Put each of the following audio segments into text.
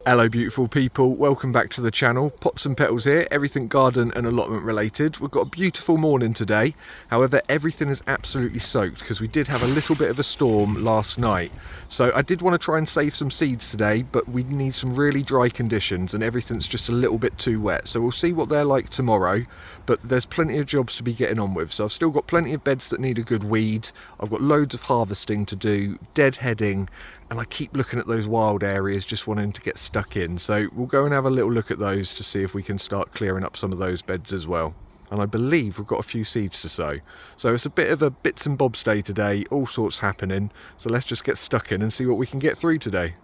Hello beautiful people, welcome back to the channel. Pots and Petals here, everything garden and allotment related. We've got a beautiful morning today, however everything is absolutely soaked because we did have a little bit of a storm last night. So I did want to try and save some seeds today, but we need some really dry conditions and everything's just a little bit too wet. So we'll see what they're like tomorrow, but there's plenty of jobs to be getting on with. So I've still got plenty of beds that need a good weed, I've got loads of harvesting to do, deadheading, and I keep looking at those wild areas just wanting to get stuck in. So we'll go and have a little look at those to see if we can start clearing up some of those beds as well. And I believe we've got a few seeds to sow. So it's a bit of a bits and bobs day today, all sorts happening. So let's just get stuck in and see what we can get through today.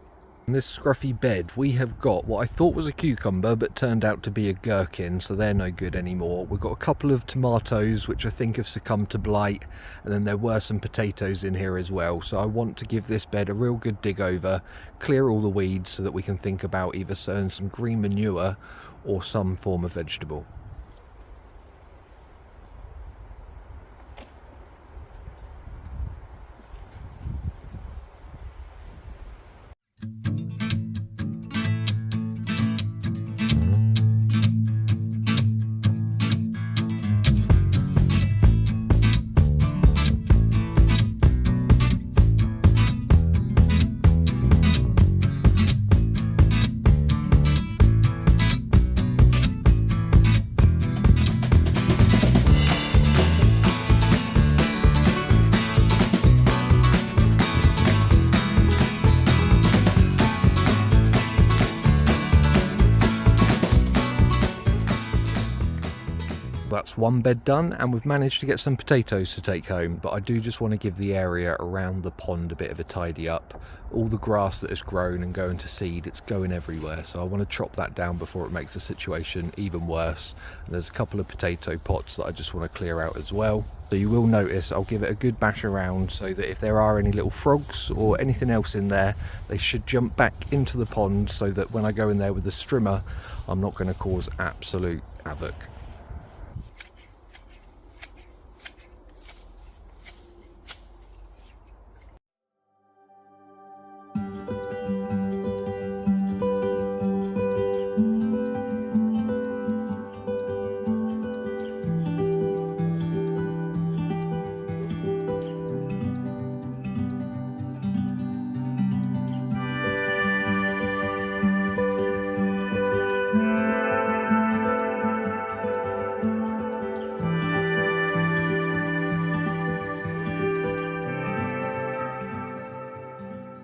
In this scruffy bed we have got what I thought was a cucumber but turned out to be a gherkin, so they're no good anymore. We've got a couple of tomatoes which I think have succumbed to blight, and then there were some potatoes in here as well. So I want to give this bed a real good dig over, clear all the weeds so that we can think about either sowing some green manure or some form of vegetable. That's one bed done, and we've managed to get some potatoes to take home, but I do just want to give the area around the pond a bit of a tidy up. All the grass that has grown and going to seed, it's going everywhere, so I want to chop that down before it makes the situation even worse. And there's a couple of potato pots that I just want to clear out as well. So you will notice I'll give it a good bash around so that if there are any little frogs or anything else in there, they should jump back into the pond, so that when I go in there with the strimmer, I'm not going to cause absolute havoc.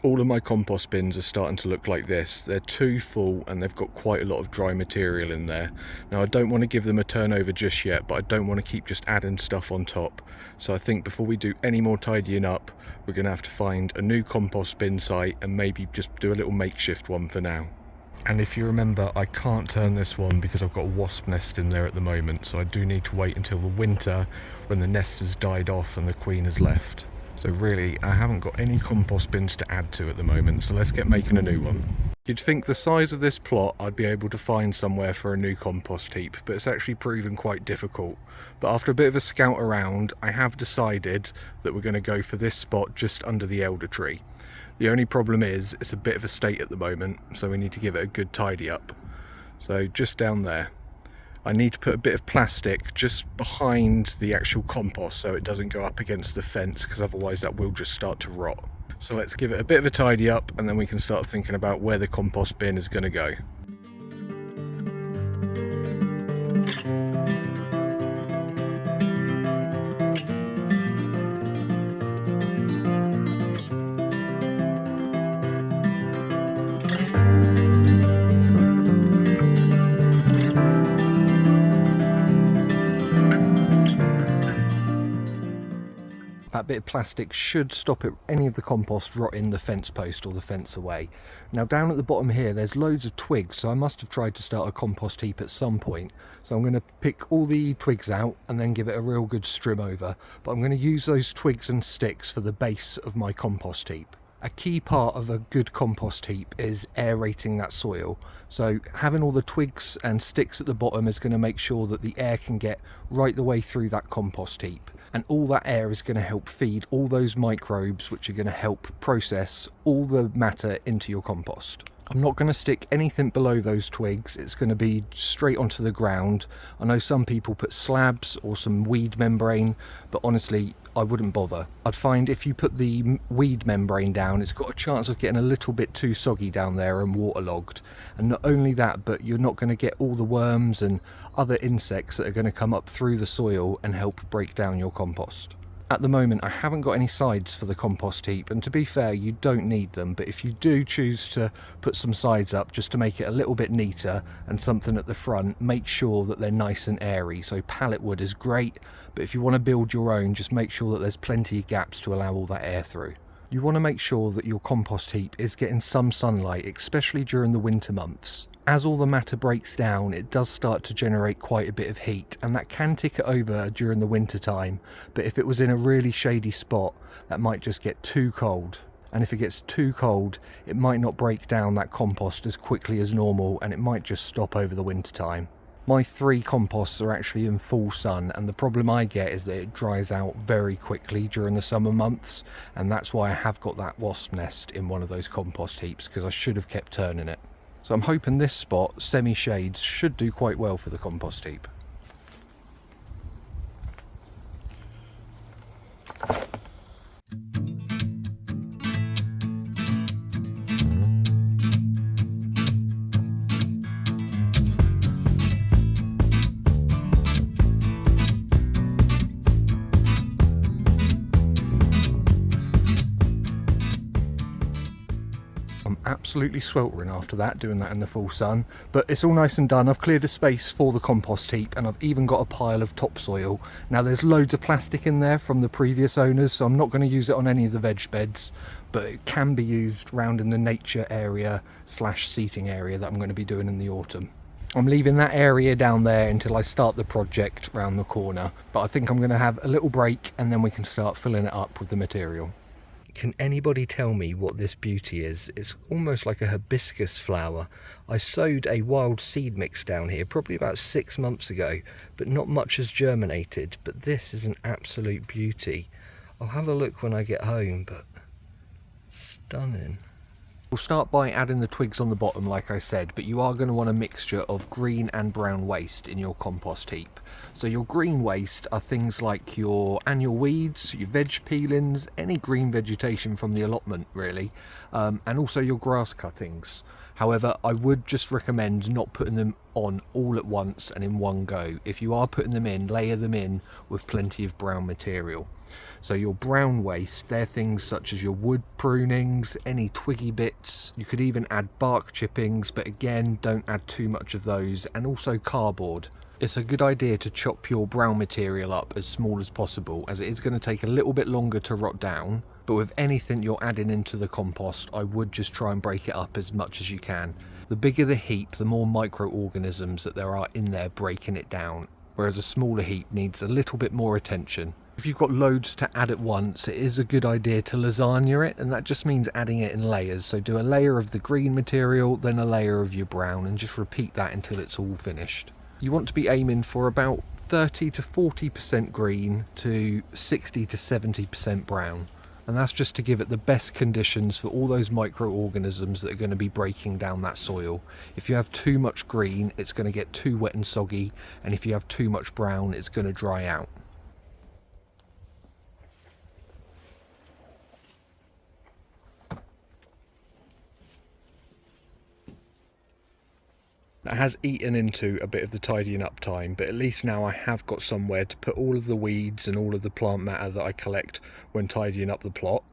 All of my compost bins are starting to look like this. They're too full and they've got quite a lot of dry material in there. Now I don't want to give them a turnover just yet, but I don't want to keep just adding stuff on top. So I think before we do any more tidying up, we're going to have to find a new compost bin site and maybe just do a little makeshift one for now. And if you remember, I can't turn this one because I've got a wasp nest in there at the moment, so I do need to wait until the winter when the nest has died off and the queen has left. So really, I haven't got any compost bins to add to at the moment, so let's get making a new one. You'd think the size of this plot I'd be able to find somewhere for a new compost heap, but it's actually proven quite difficult. But after a bit of a scout around, I have decided that we're going to go for this spot just under the elder tree. The only problem is, it's a bit of a state at the moment, so we need to give it a good tidy up. So just down there. I need to put a bit of plastic just behind the actual compost so it doesn't go up against the fence, because otherwise that will just start to rot. So let's give it a bit of a tidy up and then we can start thinking about where the compost bin is going to go. That bit of plastic should stop any of the compost rotting the fence post or the fence away. Now down at the bottom here there's loads of twigs, so I must have tried to start a compost heap at some point. So I'm going to pick all the twigs out and then give it a real good strim over. But I'm going to use those twigs and sticks for the base of my compost heap. A key part of a good compost heap is aerating that soil. So having all the twigs and sticks at the bottom is going to make sure that the air can get right the way through that compost heap. And all that air is going to help feed all those microbes which are going to help process all the matter into your compost. I'm not going to stick anything below those twigs. It's going to be straight onto the ground. I know some people put slabs or some weed membrane, but honestly, I wouldn't bother. I'd find if you put the weed membrane down, it's got a chance of getting a little bit too soggy down there and waterlogged. And not only that, but you're not going to get all the worms and other insects that are going to come up through the soil and help break down your compost. At the moment, I haven't got any sides for the compost heap, and to be fair, you don't need them, but if you do choose to put some sides up just to make it a little bit neater and something at the front, make sure that they're nice and airy. So pallet wood is great, but if you want to build your own, just make sure that there's plenty of gaps to allow all that air through. You want to make sure that your compost heap is getting some sunlight, especially during the winter months. As all the matter breaks down, it does start to generate quite a bit of heat, and that can tick it over during the winter time. But if it was in a really shady spot, that might just get too cold. And if it gets too cold, it might not break down that compost as quickly as normal, and it might just stop over the winter time. My 3 composts are actually in full sun, and the problem I get is that it dries out very quickly during the summer months, and that's why I have got that wasp nest in one of those compost heaps, because I should have kept turning it. So I'm hoping this spot, semi-shades, should do quite well for the compost heap. Absolutely sweltering after that, doing that in the full sun, but it's all nice and done. I've cleared a space for the compost heap, and I've even got a pile of topsoil. Now there's loads of plastic in there from the previous owners, so I'm not going to use it on any of the veg beds, but it can be used round in the nature area / seating area that I'm going to be doing in the autumn. I'm leaving that area down there until I start the project round the corner, but I think I'm going to have a little break and then we can start filling it up with the material. Can anybody tell me what this beauty is? It's almost like a hibiscus flower. I sowed a wild seed mix down here probably about 6 months ago, but not much has germinated. But this is an absolute beauty. I'll have a look when I get home, but stunning. We'll start by adding the twigs on the bottom, like I said, but you are going to want a mixture of green and brown waste in your compost heap. So your green waste are things like your annual weeds, your veg peelings, any green vegetation from the allotment really, and also your grass cuttings. However, I would just recommend not putting them on all at once and in one go. If you are putting them in, layer them in with plenty of brown material. So your brown waste, they're things such as your wood prunings, any twiggy bits. You could even add bark chippings, but again, don't add too much of those, and also cardboard. It's a good idea to chop your brown material up as small as possible, as it is going to take a little bit longer to rot down. But with anything you're adding into the compost, I would just try and break it up as much as you can. The bigger the heap, the more microorganisms that there are in there breaking it down, whereas a smaller heap needs a little bit more attention. If you've got loads to add at once, it is a good idea to lasagna it, and that just means adding it in layers. So do a layer of the green material, then a layer of your brown, and just repeat that until it's all finished. You want to be aiming for about 30 to 40% green to 60 to 70% brown. And that's just to give it the best conditions for all those microorganisms that are going to be breaking down that soil. If you have too much green, it's going to get too wet and soggy, and if you have too much brown, it's going to dry out. It has eaten into a bit of the tidying up time, but at least now I have got somewhere to put all of the weeds and all of the plant matter that I collect when tidying up the plot.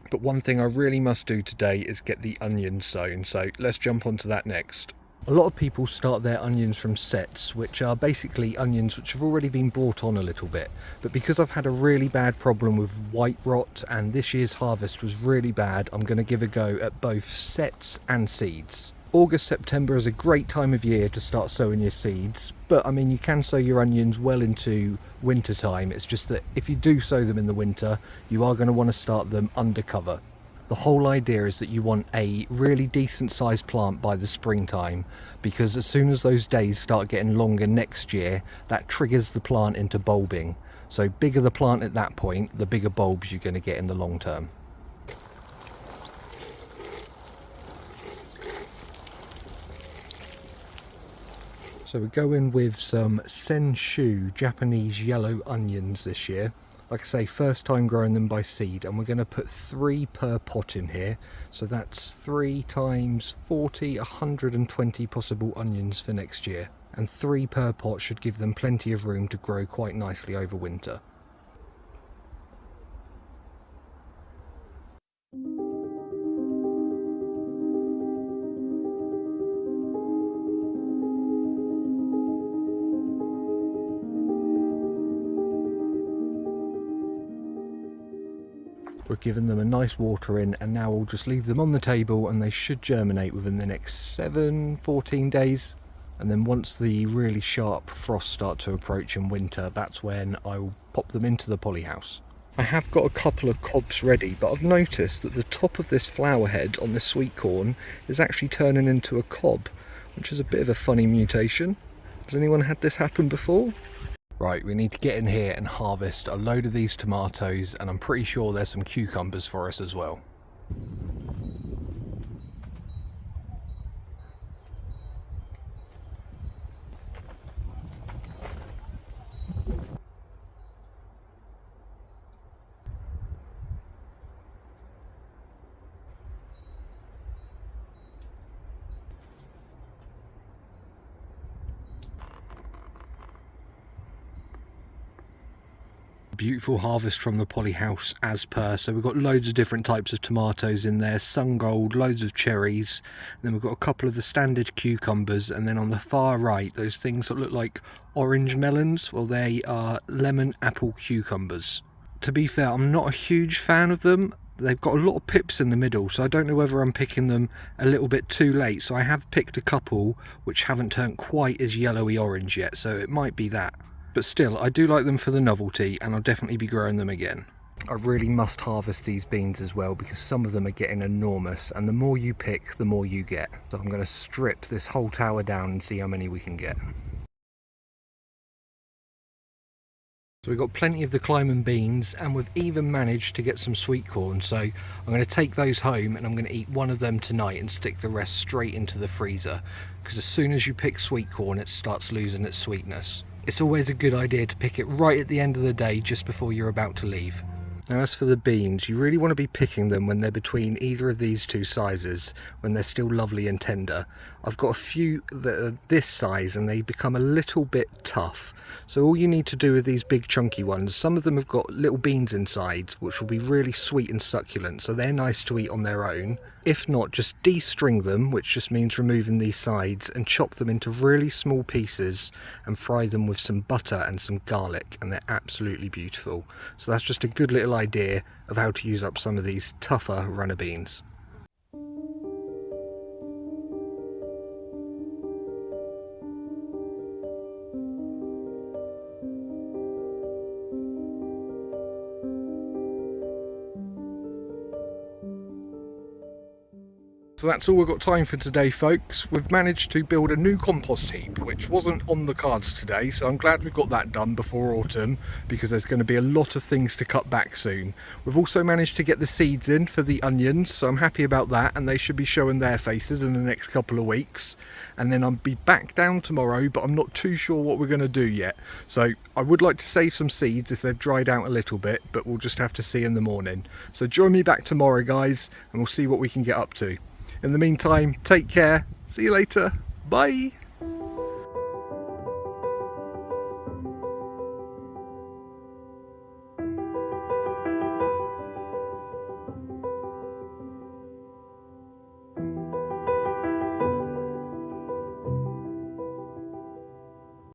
But one thing I really must do today is get the onions sown, so let's jump onto that next. A lot of people start their onions from sets, which are basically onions which have already been brought on a little bit. But because I've had a really bad problem with white rot and this year's harvest was really bad, I'm going to give a go at both sets and seeds. August, September is a great time of year to start sowing your seeds, but I mean you can sow your onions well into winter time. It's just that if you do sow them in the winter, you are going to want to start them under cover. The whole idea is that you want a really decent sized plant by the springtime, because as soon as those days start getting longer next year, that triggers the plant into bulbing. So bigger the plant at that point, the bigger bulbs you're going to get in the long term. So we're going with some Senshu Japanese yellow onions this year. Like I say, first time growing them by seed, and we're going to put 3 per pot in here. So that's 3 times 40, 120 possible onions for next year. And 3 per pot should give them plenty of room to grow quite nicely over winter. We're giving them a nice water in, and now we'll just leave them on the table and they should germinate within the next 14 days. And then once the really sharp frosts start to approach in winter, that's when I will pop them into the polyhouse. I have got a couple of cobs ready, but I've noticed that the top of this flower head on this sweet corn is actually turning into a cob, which is a bit of a funny mutation. Has anyone had this happen before? Right, we need to get in here and harvest a load of these tomatoes, and I'm pretty sure there's some cucumbers for us as well. Beautiful harvest from the polyhouse as per. So we've got loads of different types of tomatoes in there, sun gold, loads of cherries, and then we've got a couple of the standard cucumbers, and then on the far right those things that look like orange melons, well, they are lemon apple cucumbers. To be fair, I'm not a huge fan of them. They've got a lot of pips in the middle, so I don't know whether I'm picking them a little bit too late. So I have picked a couple which haven't turned quite as yellowy orange yet, so it might be that. But still, I do like them for the novelty, and I'll definitely be growing them again. I really must harvest these beans as well, because some of them are getting enormous, and the more you pick, the more you get. So I'm going to strip this whole tower down and see how many we can get. So we've got plenty of the Clyman beans, and we've even managed to get some sweet corn. So I'm going to take those home, and I'm going to eat one of them tonight and stick the rest straight into the freezer, because as soon as you pick sweet corn, it starts losing its sweetness. It's always a good idea to pick it right at the end of the day, just before you're about to leave. Now, as for the beans, you really want to be picking them when they're between either of these two sizes, when they're still lovely and tender. I've got a few that are this size and they become a little bit tough. So all you need to do with these big chunky ones, some of them have got little beans inside, which will be really sweet and succulent, so they're nice to eat on their own. If not, just de-string them, which just means removing these sides, and chop them into really small pieces and fry them with some butter and some garlic, and they're absolutely beautiful. So that's just a good little idea of how to use up some of these tougher runner beans. So that's all we've got time for today, folks. We've managed to build a new compost heap, which wasn't on the cards today, so I'm glad we've got that done before autumn, because there's going to be a lot of things to cut back soon. We've also managed to get the seeds in for the onions, so I'm happy about that, and they should be showing their faces in the next couple of weeks. And then I'll be back down tomorrow, but I'm not too sure what we're going to do yet. So I would like to save some seeds if they've dried out a little bit, but we'll just have to see in the morning. So join me back tomorrow, guys, and we'll see what we can get up to. In the meantime, take care. See you later. Bye.